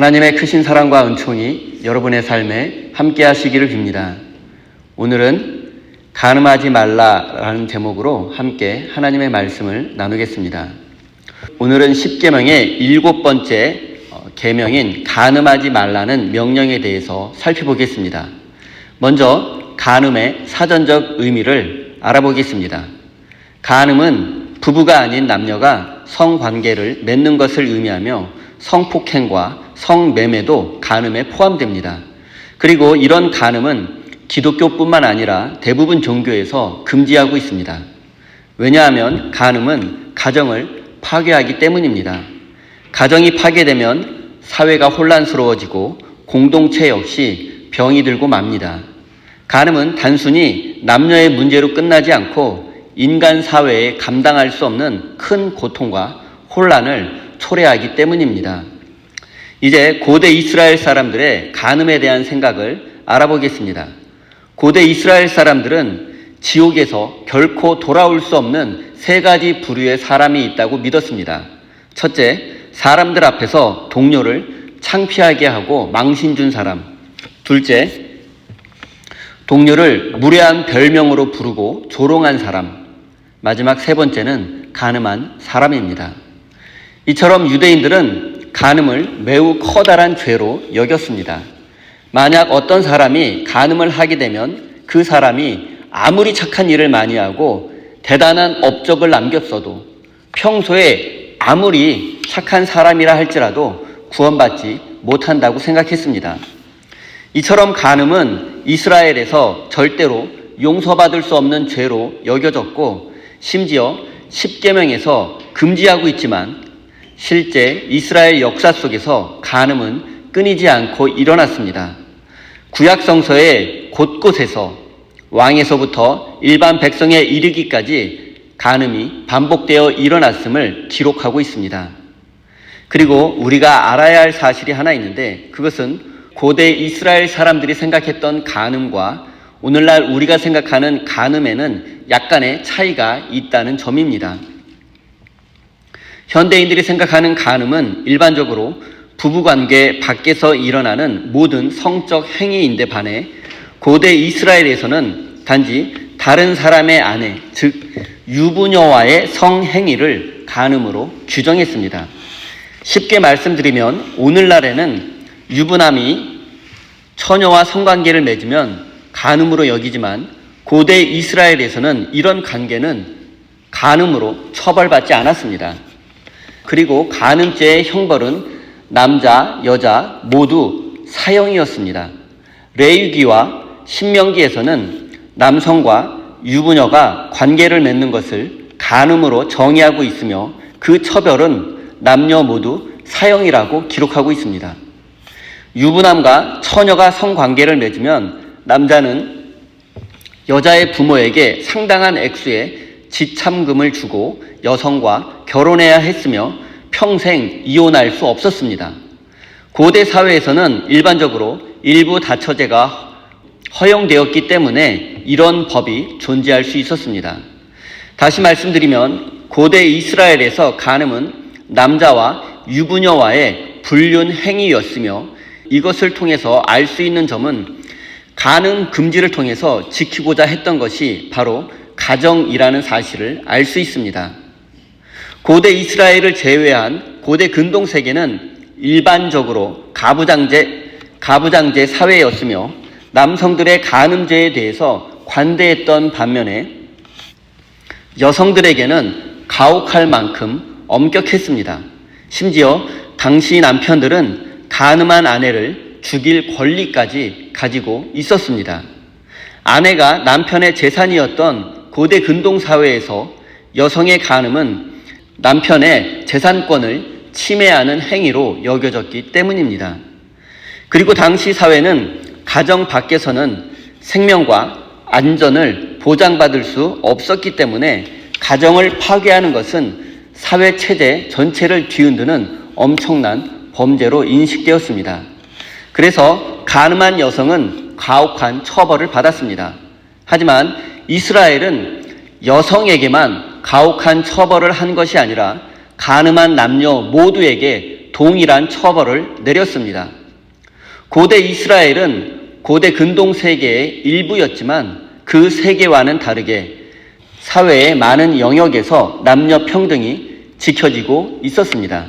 하나님의 크신 사랑과 은총이 여러분의 삶에 함께 하시기를 빕니다. 오늘은 간음하지 말라라는 제목으로 함께 하나님의 말씀을 나누겠습니다. 오늘은 십계명의 7번째 계명인 간음하지 말라는 명령에 대해서 살펴보겠습니다. 먼저 간음의 사전적 의미를 알아보겠습니다. 간음은 부부가 아닌 남녀가 성관계를 맺는 것을 의미하며 성폭행과 성매매도 간음에 포함됩니다. 그리고 이런 간음은 기독교뿐만 아니라 대부분 종교에서 금지하고 있습니다. 왜냐하면 간음은 가정을 파괴하기 때문입니다. 가정이 파괴되면 사회가 혼란스러워지고 공동체 역시 병이 들고 맙니다. 간음은 단순히 남녀의 문제로 끝나지 않고 인간 사회에 감당할 수 없는 큰 고통과 혼란을 초래하기 때문입니다. 이제 고대 이스라엘 사람들의 간음에 대한 생각을 알아보겠습니다. 고대 이스라엘 사람들은 지옥에서 결코 돌아올 수 없는 3가지 부류의 사람이 있다고 믿었습니다. 첫째, 사람들 앞에서 동료를 창피하게 하고 망신 준 사람. 둘째, 동료를 무례한 별명으로 부르고 조롱한 사람. 마지막 3번째는 간음한 사람입니다. 이처럼 유대인들은 간음을 매우 커다란 죄로 여겼습니다. 만약 어떤 사람이 간음을 하게 되면 그 사람이 아무리 착한 일을 많이 하고 대단한 업적을 남겼어도 평소에 아무리 착한 사람이라 할지라도 구원받지 못한다고 생각했습니다. 이처럼 간음은 이스라엘에서 절대로 용서받을 수 없는 죄로 여겨졌고 심지어 십계명에서 금지하고 있지만 실제 이스라엘 역사 속에서 간음은 끊이지 않고 일어났습니다. 구약 성서의 곳곳에서 왕에서부터 일반 백성에 이르기까지 간음이 반복되어 일어났음을 기록하고 있습니다. 그리고 우리가 알아야 할 사실이 하나 있는데 그것은 고대 이스라엘 사람들이 생각했던 간음과 오늘날 우리가 생각하는 간음에는 약간의 차이가 있다는 점입니다. 현대인들이 생각하는 간음은 일반적으로 부부관계 밖에서 일어나는 모든 성적 행위인데 반해 고대 이스라엘에서는 단지 다른 사람의 아내, 즉 유부녀와의 성행위를 간음으로 규정했습니다. 쉽게 말씀드리면 오늘날에는 유부남이 처녀와 성관계를 맺으면 간음으로 여기지만 고대 이스라엘에서는 이런 관계는 간음으로 처벌받지 않았습니다. 그리고 간음죄의 형벌은 남자, 여자 모두 사형이었습니다. 레위기와 신명기에서는 남성과 유부녀가 관계를 맺는 것을 간음으로 정의하고 있으며 그 처벌은 남녀 모두 사형이라고 기록하고 있습니다. 유부남과 처녀가 성관계를 맺으면 남자는 여자의 부모에게 상당한 액수의 지참금을 주고 여성과 결혼해야 했으며 평생 이혼할 수 없었습니다. 고대 사회에서는 일반적으로 일부 다처제가 허용되었기 때문에 이런 법이 존재할 수 있었습니다. 다시 말씀드리면 고대 이스라엘에서 간음은 남자와 유부녀와의 불륜 행위였으며 이것을 통해서 알 수 있는 점은 간음 금지를 통해서 지키고자 했던 것이 바로 가정이라는 사실을 알 수 있습니다. 고대 이스라엘을 제외한 고대 근동 세계는 일반적으로 가부장제 사회였으며 남성들의 간음죄에 대해서 관대했던 반면에 여성들에게는 가혹할 만큼 엄격했습니다. 심지어 당시 남편들은 간음한 아내를 죽일 권리까지 가지고 있었습니다. 아내가 남편의 재산이었던 고대 근동 사회에서 여성의 간음은 남편의 재산권을 침해하는 행위로 여겨졌기 때문입니다. 그리고 당시 사회는 가정 밖에서는 생명과 안전을 보장받을 수 없었기 때문에 가정을 파괴하는 것은 사회 체제 전체를 뒤흔드는 엄청난 범죄로 인식되었습니다. 그래서 간음한 여성은 가혹한 처벌을 받았습니다. 하지만 이스라엘은 여성에게만 가혹한 처벌을 한 것이 아니라 간음한 남녀 모두에게 동일한 처벌을 내렸습니다. 고대 이스라엘은 고대 근동 세계의 일부였지만 그 세계와는 다르게 사회의 많은 영역에서 남녀 평등이 지켜지고 있었습니다.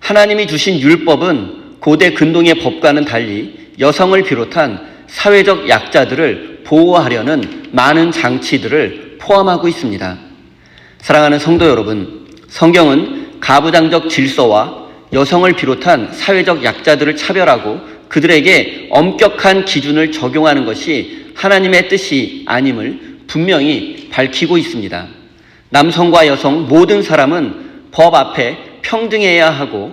하나님이 주신 율법은 고대 근동의 법과는 달리 여성을 비롯한 사회적 약자들을 보호하려는 많은 장치들을 포함하고 있습니다. 사랑하는 성도 여러분, 성경은 가부장적 질서와 여성을 비롯한 사회적 약자들을 차별하고 그들에게 엄격한 기준을 적용하는 것이 하나님의 뜻이 아님을 분명히 밝히고 있습니다. 남성과 여성 모든 사람은 법 앞에 평등해야 하고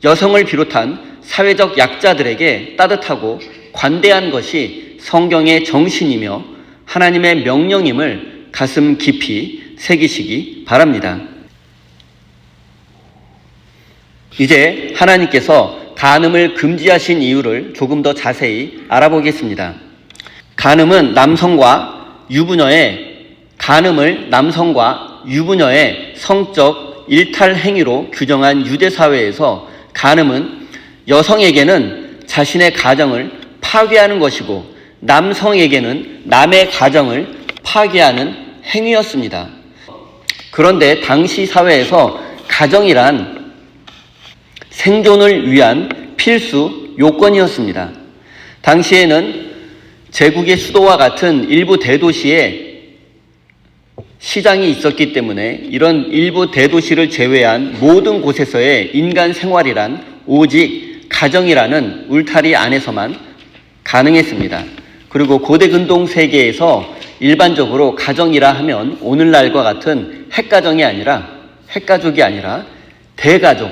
여성을 비롯한 사회적 약자들에게 따뜻하고 관대한 것이 성경의 정신이며 하나님의 명령임을 가슴 깊이 새기시기 바랍니다. 이제 하나님께서 간음을 금지하신 이유를 조금 더 자세히 알아보겠습니다. 간음을 남성과 유부녀의 성적 일탈 행위로 규정한 유대 사회에서 간음은 여성에게는 자신의 가정을 파괴하는 것이고 남성에게는 남의 가정을 파괴하는 행위였습니다. 그런데 당시 사회에서 가정이란 생존을 위한 필수 요건이었습니다. 당시에는 제국의 수도와 같은 일부 대도시에 시장이 있었기 때문에 이런 일부 대도시를 제외한 모든 곳에서의 인간 생활이란 오직 가정이라는 울타리 안에서만 가능했습니다. 그리고 고대 근동 세계에서 일반적으로 가정이라 하면 오늘날과 같은 핵가족이 아니라 대가족,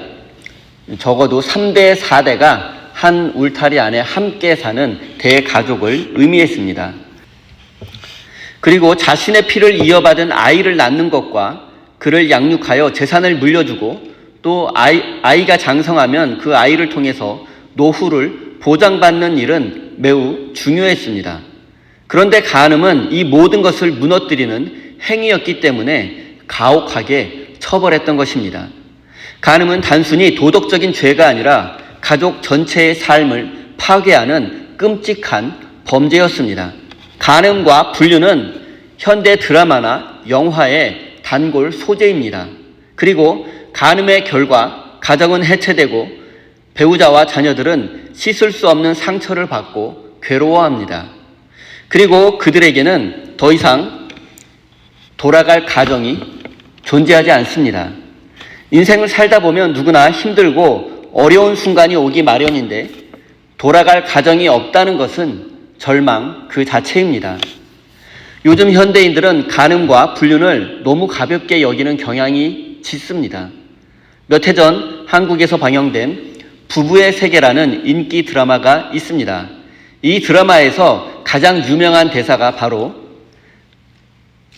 적어도 3대, 4대가 한 울타리 안에 함께 사는 대가족을 의미했습니다. 그리고 자신의 피를 이어받은 아이를 낳는 것과 그를 양육하여 재산을 물려주고 또 아이가 장성하면 그 아이를 통해서 노후를 보장받는 일은 매우 중요했습니다. 그런데 간음은 이 모든 것을 무너뜨리는 행위였기 때문에 가혹하게 처벌했던 것입니다. 간음은 단순히 도덕적인 죄가 아니라 가족 전체의 삶을 파괴하는 끔찍한 범죄였습니다. 간음과 불륜은 현대 드라마나 영화의 단골 소재입니다. 그리고 간음의 결과 가정은 해체되고 배우자와 자녀들은 씻을 수 없는 상처를 받고 괴로워합니다. 그리고 그들에게는 더 이상 돌아갈 가정이 존재하지 않습니다. 인생을 살다 보면 누구나 힘들고 어려운 순간이 오기 마련인데 돌아갈 가정이 없다는 것은 절망 그 자체입니다. 요즘 현대인들은 간음과 불륜을 너무 가볍게 여기는 경향이 짙습니다. 몇 해 전 한국에서 방영된 부부의 세계라는 인기 드라마가 있습니다. 이 드라마에서 가장 유명한 대사가 바로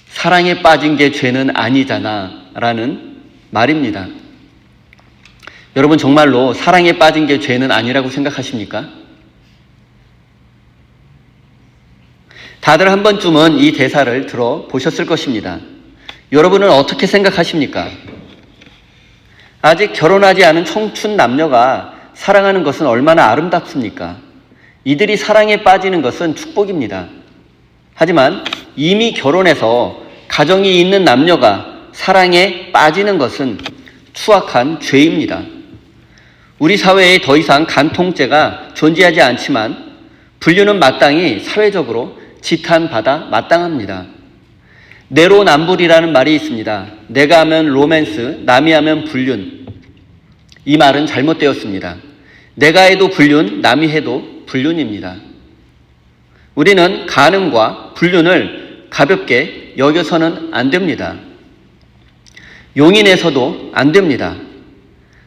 사랑에 빠진 게 죄는 아니잖아 라는 말입니다. 여러분 정말로 사랑에 빠진 게 죄는 아니라고 생각하십니까? 다들 한 번쯤은 이 대사를 들어보셨을 것입니다. 여러분은 어떻게 생각하십니까? 아직 결혼하지 않은 청춘 남녀가 사랑하는 것은 얼마나 아름답습니까? 이들이 사랑에 빠지는 것은 축복입니다. 하지만 이미 결혼해서 가정이 있는 남녀가 사랑에 빠지는 것은 추악한 죄입니다. 우리 사회에 더 이상 간통죄가 존재하지 않지만 불륜은 마땅히 사회적으로 지탄받아 마땅합니다. 내로남불이라는 말이 있습니다. 내가 하면 로맨스, 남이 하면 불륜. 이 말은 잘못되었습니다. 내가 해도 불륜, 남이 해도 불륜입니다. 우리는 간음과 불륜을 가볍게 여겨서는 안 됩니다. 용인해서도 안 됩니다.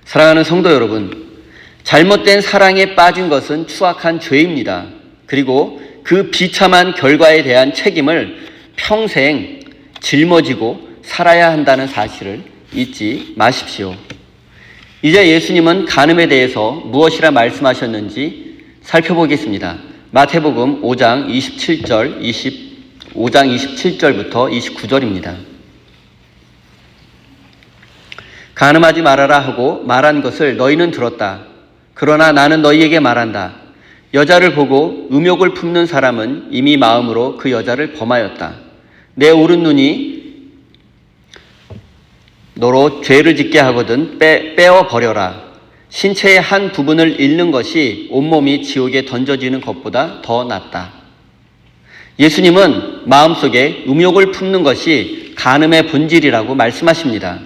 사랑하는 성도 여러분, 잘못된 사랑에 빠진 것은 추악한 죄입니다. 그리고 그 비참한 결과에 대한 책임을 평생 짊어지고 살아야 한다는 사실을 잊지 마십시오. 이제 예수님은 간음에 대해서 무엇이라 말씀하셨는지 살펴보겠습니다. 마태복음 5장 27절부터 29절입니다. 간음하지 말아라 하고 말한 것을 너희는 들었다. 그러나 나는 너희에게 말한다. 여자를 보고 음욕을 품는 사람은 이미 마음으로 그 여자를 범하였다. 내 오른 눈이 너로 죄를 짓게 하거든 빼어 버려라. 신체의 한 부분을 잃는 것이 온몸이 지옥에 던져지는 것보다 더 낫다. 예수님은 마음속에 음욕을 품는 것이 간음의 본질이라고 말씀하십니다.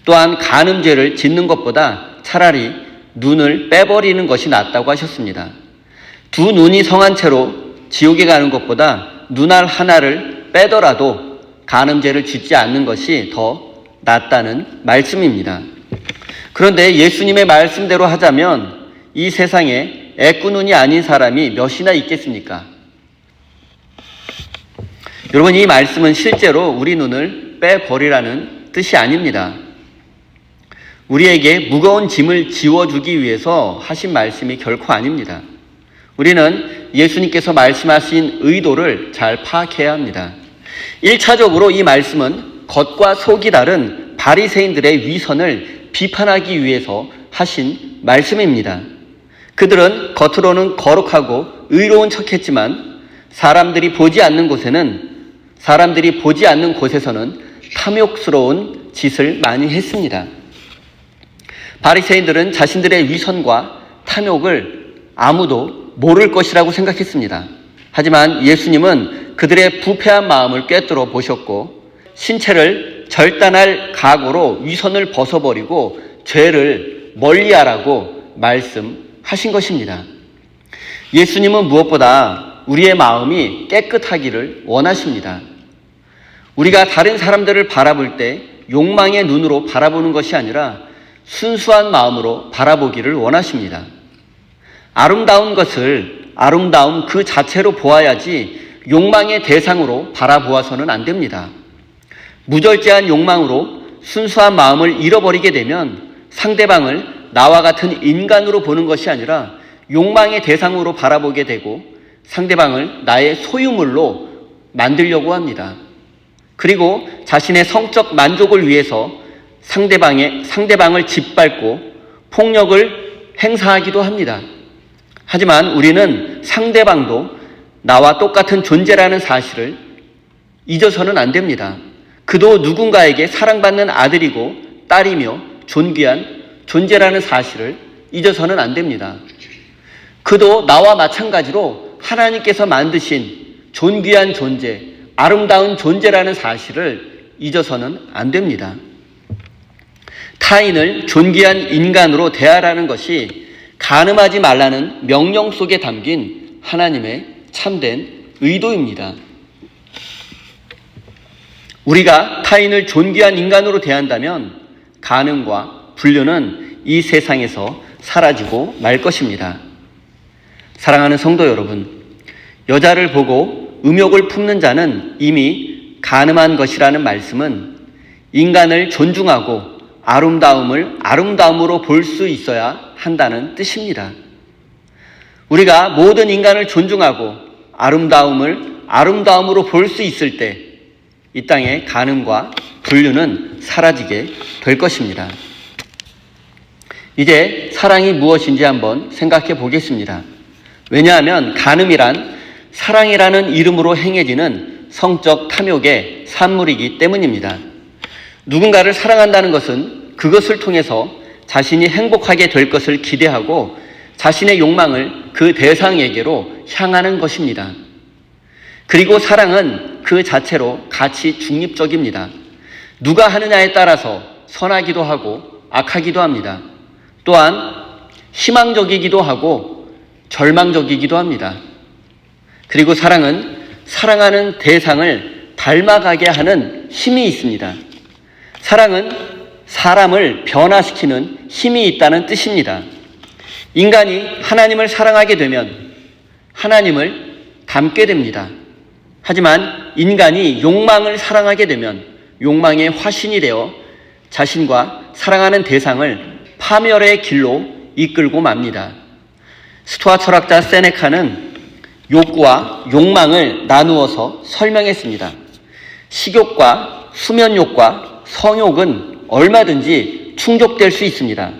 또한 간음죄를 짓는 것보다 차라리 눈을 빼버리는 것이 낫다고 하셨습니다. 두 눈이 성한 채로 지옥에 가는 것보다 눈알 하나를 빼더라도 간음죄를 짓지 않는 것이 더 낫다는 말씀입니다. 그런데 예수님의 말씀대로 하자면 이 세상에 애꾸눈이 아닌 사람이 몇이나 있겠습니까? 여러분, 이 말씀은 실제로 우리 눈을 빼버리라는 뜻이 아닙니다. 우리에게 무거운 짐을 지워주기 위해서 하신 말씀이 결코 아닙니다. 우리는 예수님께서 말씀하신 의도를 잘 파악해야 합니다. 1차적으로 이 말씀은 겉과 속이 다른 바리새인들의 위선을 비판하기 위해서 하신 말씀입니다. 그들은 겉으로는 거룩하고 의로운 척했지만 사람들이 보지 않는 곳에서는 탐욕스러운 짓을 많이 했습니다. 바리새인들은 자신들의 위선과 탐욕을 아무도 모를 것이라고 생각했습니다. 하지만 예수님은 그들의 부패한 마음을 꿰뚫어 보셨고 신체를 절단할 각오로 위선을 벗어버리고 죄를 멀리하라고 말씀하신 것입니다. 예수님은 무엇보다 우리의 마음이 깨끗하기를 원하십니다. 우리가 다른 사람들을 바라볼 때 욕망의 눈으로 바라보는 것이 아니라 순수한 마음으로 바라보기를 원하십니다. 아름다운 것을 아름다움 그 자체로 보아야지 욕망의 대상으로 바라보아서는 안 됩니다. 무절제한 욕망으로 순수한 마음을 잃어버리게 되면 상대방을 나와 같은 인간으로 보는 것이 아니라 욕망의 대상으로 바라보게 되고 상대방을 나의 소유물로 만들려고 합니다. 그리고 자신의 성적 만족을 위해서 상대방을 짓밟고 폭력을 행사하기도 합니다. 하지만 우리는 상대방도 나와 똑같은 존재라는 사실을 잊어서는 안 됩니다. 그도 누군가에게 사랑받는 아들이고 딸이며 존귀한 존재라는 사실을 잊어서는 안 됩니다. 그도 나와 마찬가지로 하나님께서 만드신 존귀한 존재, 아름다운 존재라는 사실을 잊어서는 안 됩니다. 타인을 존귀한 인간으로 대하라는 것이 간음하지 말라는 명령 속에 담긴 하나님의 참된 의도입니다. 우리가 타인을 존귀한 인간으로 대한다면 간음과 불륜은 이 세상에서 사라지고 말 것입니다. 사랑하는 성도 여러분, 여자를 보고 음욕을 품는 자는 이미 간음한 것이라는 말씀은 인간을 존중하고 아름다움을 아름다움으로 볼 수 있어야 한다는 뜻입니다. 우리가 모든 인간을 존중하고 아름다움을 아름다움으로 볼 수 있을 때 이 땅의 간음과 불륜은 사라지게 될 것입니다. 이제 사랑이 무엇인지 한번 생각해 보겠습니다. 왜냐하면 간음이란 사랑이라는 이름으로 행해지는 성적 탐욕의 산물이기 때문입니다. 누군가를 사랑한다는 것은 그것을 통해서 자신이 행복하게 될 것을 기대하고 자신의 욕망을 그 대상에게로 향하는 것입니다. 그리고 사랑은 그 자체로 가치 중립적입니다. 누가 하느냐에 따라서 선하기도 하고 악하기도 합니다. 또한 희망적이기도 하고 절망적이기도 합니다. 그리고 사랑은 사랑하는 대상을 닮아가게 하는 힘이 있습니다. 사랑은 사람을 변화시키는 힘이 있다는 뜻입니다. 인간이 하나님을 사랑하게 되면 하나님을 닮게 됩니다. 하지만 인간이 욕망을 사랑하게 되면 욕망의 화신이 되어 자신과 사랑하는 대상을 파멸의 길로 이끌고 맙니다. 스토아 철학자 세네카는 욕구와 욕망을 나누어서 설명했습니다. 식욕과 수면욕과 성욕은 얼마든지 충족될 수 있습니다.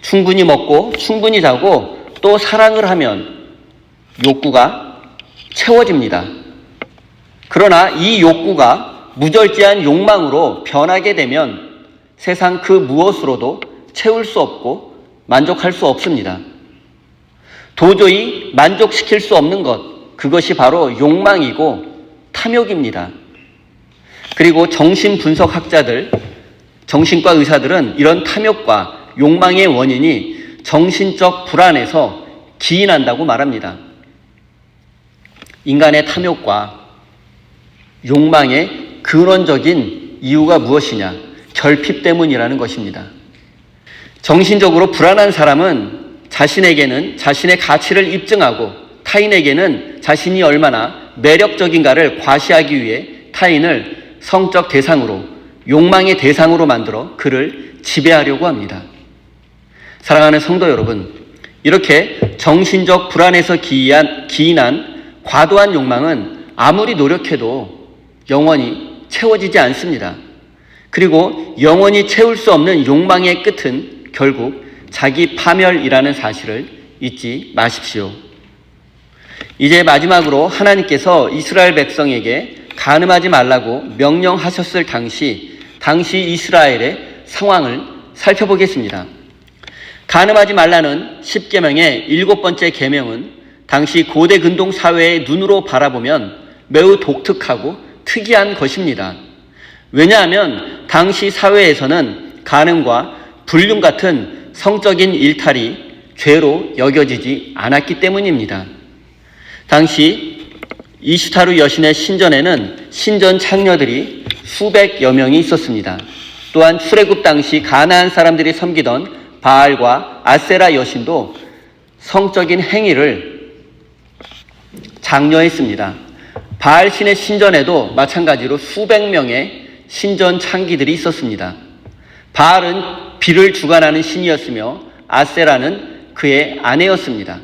충분히 먹고 충분히 자고 또 사랑을 하면 욕구가 채워집니다. 그러나 이 욕구가 무절제한 욕망으로 변하게 되면 세상 그 무엇으로도 채울 수 없고 만족할 수 없습니다. 도저히 만족시킬 수 없는 것, 그것이 바로 욕망이고 탐욕입니다. 그리고 정신분석학자들, 정신과 의사들은 이런 탐욕과 욕망의 원인이 정신적 불안에서 기인한다고 말합니다. 인간의 탐욕과 욕망의 근원적인 이유가 무엇이냐? 결핍 때문이라는 것입니다. 정신적으로 불안한 사람은 자신에게는 자신의 가치를 입증하고 타인에게는 자신이 얼마나 매력적인가를 과시하기 위해 타인을 성적 대상으로, 욕망의 대상으로 만들어 그를 지배하려고 합니다. 사랑하는 성도 여러분, 이렇게 정신적 불안에서 기인한 과도한 욕망은 아무리 노력해도 영원히 채워지지 않습니다. 그리고 영원히 채울 수 없는 욕망의 끝은 결국 자기 파멸이라는 사실을 잊지 마십시오. 이제 마지막으로 하나님께서 이스라엘 백성에게 간음하지 말라고 명령하셨을 당시 이스라엘의 상황을 살펴보겠습니다. 간음하지 말라는 10계명의 7번째 계명은 당시 고대 근동 사회의 눈으로 바라보면 매우 독특하고 특이한 것입니다. 왜냐하면 당시 사회에서는 간음과 불륜 같은 성적인 일탈이 죄로 여겨지지 않았기 때문입니다. 당시 이슈타르 여신의 신전에는 신전 창녀들이 수백여 명이 있었습니다. 또한 출애굽 당시 가나안 사람들이 섬기던 바알과 아세라 여신도 성적인 행위를 장려했습니다. 바알 신의 신전에도 마찬가지로 수백 명의 신전 창기들이 있었습니다. 바알은 비를 주관하는 신이었으며 아세라는 그의 아내였습니다.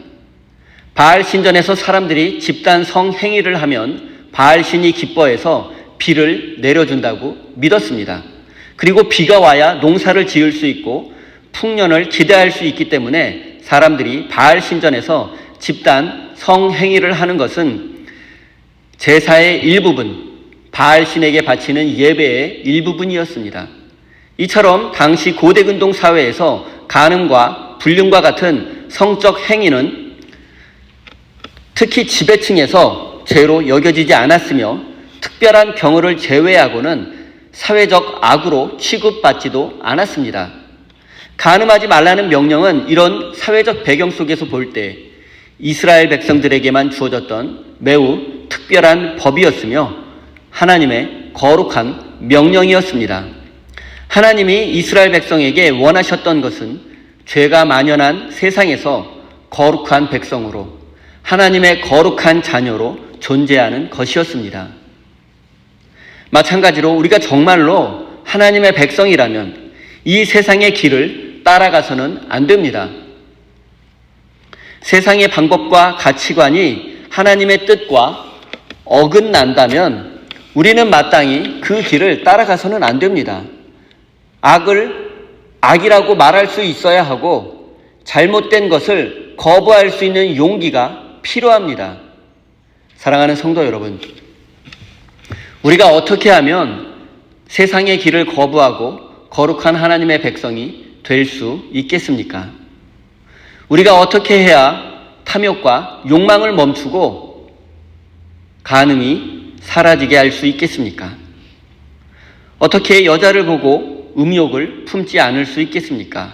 바알 신전에서 사람들이 집단 성행위를 하면 바알 신이 기뻐해서 비를 내려준다고 믿었습니다. 그리고 비가 와야 농사를 지을 수 있고 풍년을 기대할 수 있기 때문에 사람들이 바알 신전에서 집단 성행위를 하는 것은 제사의 일부분, 바알 신에게 바치는 예배의 일부분이었습니다. 이처럼 당시 고대 근동 사회에서 간음과 불륜과 같은 성적 행위는 특히 지배층에서 죄로 여겨지지 않았으며 특별한 경우를 제외하고는 사회적 악으로 취급받지도 않았습니다. 간음하지 말라는 명령은 이런 사회적 배경 속에서 볼 때 이스라엘 백성들에게만 주어졌던 매우 특별한 법이었으며 하나님의 거룩한 명령이었습니다. 하나님이 이스라엘 백성에게 원하셨던 것은 죄가 만연한 세상에서 거룩한 백성으로 하나님의 거룩한 자녀로 존재하는 것이었습니다. 마찬가지로 우리가 정말로 하나님의 백성이라면 이 세상의 길을 따라가서는 안 됩니다. 세상의 방법과 가치관이 하나님의 뜻과 어긋난다면 우리는 마땅히 그 길을 따라가서는 안 됩니다. 악을 악이라고 말할 수 있어야 하고 잘못된 것을 거부할 수 있는 용기가 필요합니다. 사랑하는 성도 여러분, 우리가 어떻게 하면 세상의 길을 거부하고 거룩한 하나님의 백성이 될 수 있겠습니까? 우리가 어떻게 해야 탐욕과 욕망을 멈추고 간음이 사라지게 할 수 있겠습니까? 어떻게 여자를 보고 음욕을 품지 않을 수 있겠습니까?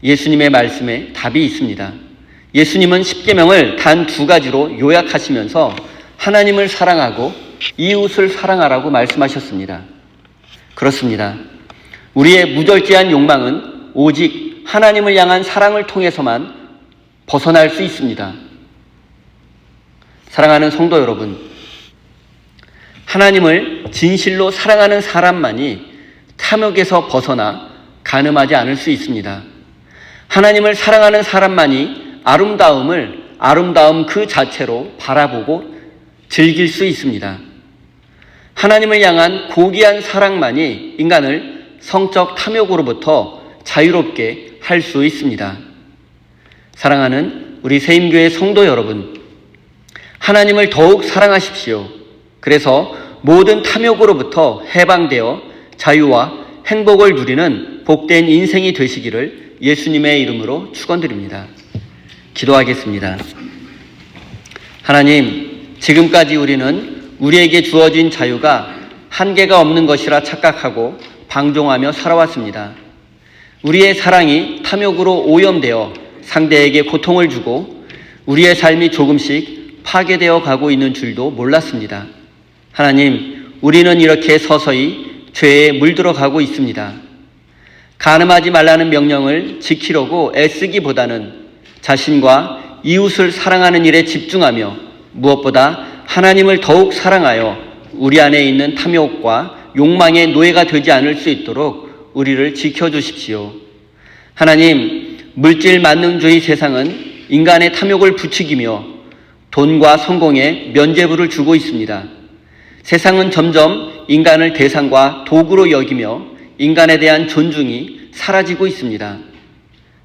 예수님의 말씀에 답이 있습니다. 예수님은 십계명을 단 2가지로 요약하시면서 하나님을 사랑하고 이웃을 사랑하라고 말씀하셨습니다. 그렇습니다. 우리의 무절제한 욕망은 오직 하나님을 향한 사랑을 통해서만 벗어날 수 있습니다. 사랑하는 성도 여러분, 하나님을 진실로 사랑하는 사람만이 탐욕에서 벗어나 간음하지 않을 수 있습니다. 하나님을 사랑하는 사람만이 아름다움 그 자체로 바라보고 즐길 수 있습니다. 하나님을 향한 고귀한 사랑만이 인간을 성적 탐욕으로부터 자유롭게 할 수 있습니다. 사랑하는 우리 세임교회 성도 여러분, 하나님을 더욱 사랑하십시오. 그래서 모든 탐욕으로부터 해방되어 자유와 행복을 누리는 복된 인생이 되시기를 예수님의 이름으로 축원드립니다. 기도하겠습니다. 하나님, 지금까지 우리는 우리에게 주어진 자유가 한계가 없는 것이라 착각하고 방종하며 살아왔습니다. 우리의 사랑이 탐욕으로 오염되어 상대에게 고통을 주고 우리의 삶이 조금씩 파괴되어 가고 있는 줄도 몰랐습니다. 하나님, 우리는 이렇게 서서히 죄에 물들어 가고 있습니다. 간음하지 말라는 명령을 지키려고 애쓰기보다는 자신과 이웃을 사랑하는 일에 집중하며 무엇보다 하나님을 더욱 사랑하여 우리 안에 있는 탐욕과 욕망의 노예가 되지 않을 수 있도록 우리를 지켜주십시오. 하나님, 물질 만능주의 세상은 인간의 탐욕을 부추기며 돈과 성공에 면죄부를 주고 있습니다. 세상은 점점 인간을 대상과 도구로 여기며 인간에 대한 존중이 사라지고 있습니다.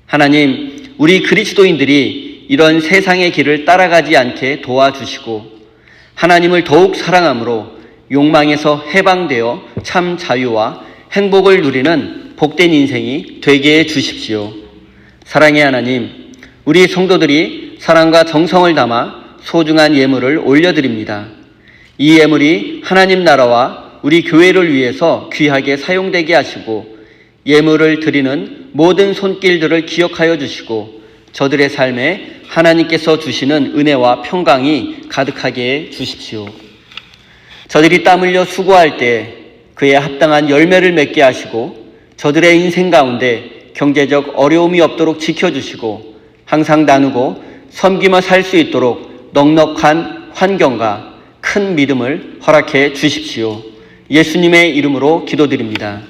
하나님, 우리 그리스도인들이 이런 세상의 길을 따라가지 않게 도와주시고 하나님을 더욱 사랑함으로 욕망에서 해방되어 참 자유와 행복을 누리는 복된 인생이 되게 해 주십시오. 사랑의 하나님, 우리 성도들이 사랑과 정성을 담아 소중한 예물을 올려드립니다. 이 예물이 하나님 나라와 우리 교회를 위해서 귀하게 사용되게 하시고 예물을 드리는 모든 손길들을 기억하여 주시고 저들의 삶에 하나님께서 주시는 은혜와 평강이 가득하게 해 주십시오. 저들이 땀 흘려 수고할 때 그에 합당한 열매를 맺게 하시고 저들의 인생 가운데 경제적 어려움이 없도록 지켜주시고 항상 나누고 섬기며 살 수 있도록 넉넉한 환경과 큰 믿음을 허락해 주십시오. 예수님의 이름으로 기도드립니다.